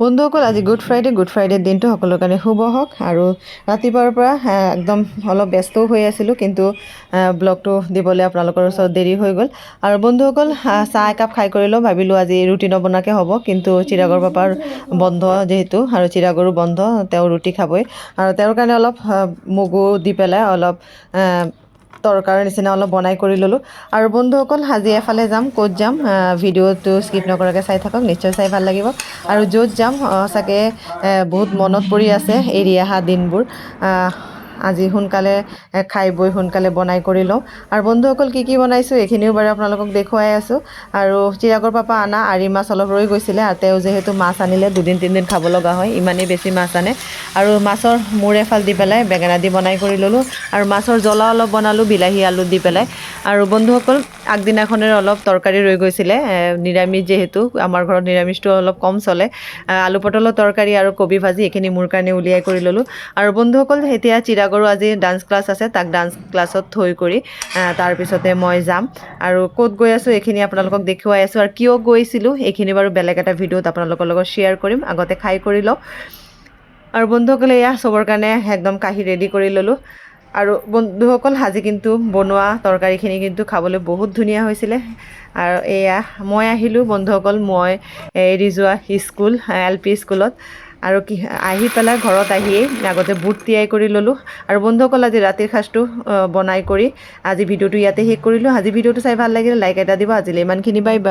বন্ধুসকল আজি good Friday দিনটো সকলোৰ কাৰণে শুভ হওক আৰু ৰাতিপুৱাৰ পৰা একদম অলপ ব্যস্তও হৈ আছিলোঁ কিন্তু ব্লগটো দিবলৈ আপোনালোকৰ ওচৰত দেৰি হৈ গ'ল আৰু বন্ধুসকল চাহ একাপ খাই কৰি লওঁ ভাবিলোঁ আজি ৰুটি নবনাকৈ হ'ব কিন্তু চিৰাগৰ পাপাৰ বন্ধ যিহেতু আৰু চিৰাগৰো বন্ধ তেওঁ ৰুটি খাবই আৰু তেওঁৰ কাৰণে অলপ মগু দি পেলাই অলপ তৰকাৰীৰ নিচিনা অলপ বনাই কৰি ল'লোঁ আৰু বন্ধুসকল আজি এফালে যাম ক'ত যাম ভিডিঅ'টো স্কিপ নকৰাকৈ চাই থাকক নিশ্চয় চাই ভাল লাগিব আৰু য'ত যাম চাগে বহুত মনত পৰি আছে এৰি অহা দিনবোৰ আজি সোনকালে খাই বৈ সোনকালে বনাই কৰি লওঁ আৰু বন্ধুসকল কি বনাইছোঁ এইখিনিও বাৰু আপোনালোকক দেখুৱাই আছোঁ আৰু চিৰাগৰ পাপা আনা আৰি মাছ অলপ ৰৈ গৈছিলে আৰু তেওঁ যিহেতু মাছ আনিলে 2-3 দিন খাব লগা হয় ইমানেই বেছি মাছ আনে আৰু মাছৰ মূৰ এফাল দি পেলাই বেঙেনা দি বনাই কৰি ল'লোঁ আৰু মাছৰ জ্বলা অলপ বনালোঁ বিলাহী আলু দি পেলাই আৰু বন্ধুসকল আগদিনাখনেৰ অলপ তৰকাৰী ৰৈ গৈছিলে নিৰামিষ যিহেতু আমাৰ ঘৰত নিৰামিষটো অলপ কম চলে আলু পটলৰ তৰকাৰী আৰু কবি ভাজি এইখিনি মোৰ কাৰণে উলিয়াই কৰি ল'লোঁ আৰু বন্ধুসকল এতিয়া চিৰাগৰো আজি ডান্স ক্লাছ আছে তাক ডান্স ক্লাছত থৈ কৰি তাৰপিছতে মই যাম আৰু ক'ত গৈ আছোঁ এইখিনি আপোনালোকক দেখুৱাই আছোঁ আৰু কিয় গৈছিলোঁ এইখিনি বাৰু বেলেগ এটা ভিডিঅ'ত আপোনালোকৰ লগত শ্বেয়াৰ কৰিম আগতে খাই কৰি লওঁ আৰু বন্ধুসকলে এয়া চবৰ কাৰণে একদম কাঢ়ি ৰেডি কৰি ল'লোঁ আৰু বন্ধুসকল আজি কিন্তু বনোৱা তৰকাৰীখিনি কিন্তু খাবলৈ বহুত ধুনীয়া হৈছিলে আৰু এয়া মই আহিলোঁ বন্ধুসকল মই এৰি যোৱা স্কুল LP স্কুলত আৰু আহি পেলাই ঘৰত আহিয়েই আগতে বুট তিয়াই কৰি ল'লোঁ আৰু বন্ধুসকল আজি ৰাতিৰ সাঁজটো বনাই কৰি আজি ভিডিঅ'টো ইয়াতে শেষ কৰিলোঁ আজি ভিডিঅ'টো চাই ভাল লাগিলে লাইক এটা দিব আজিলৈ ইমানখিনি বাই বাই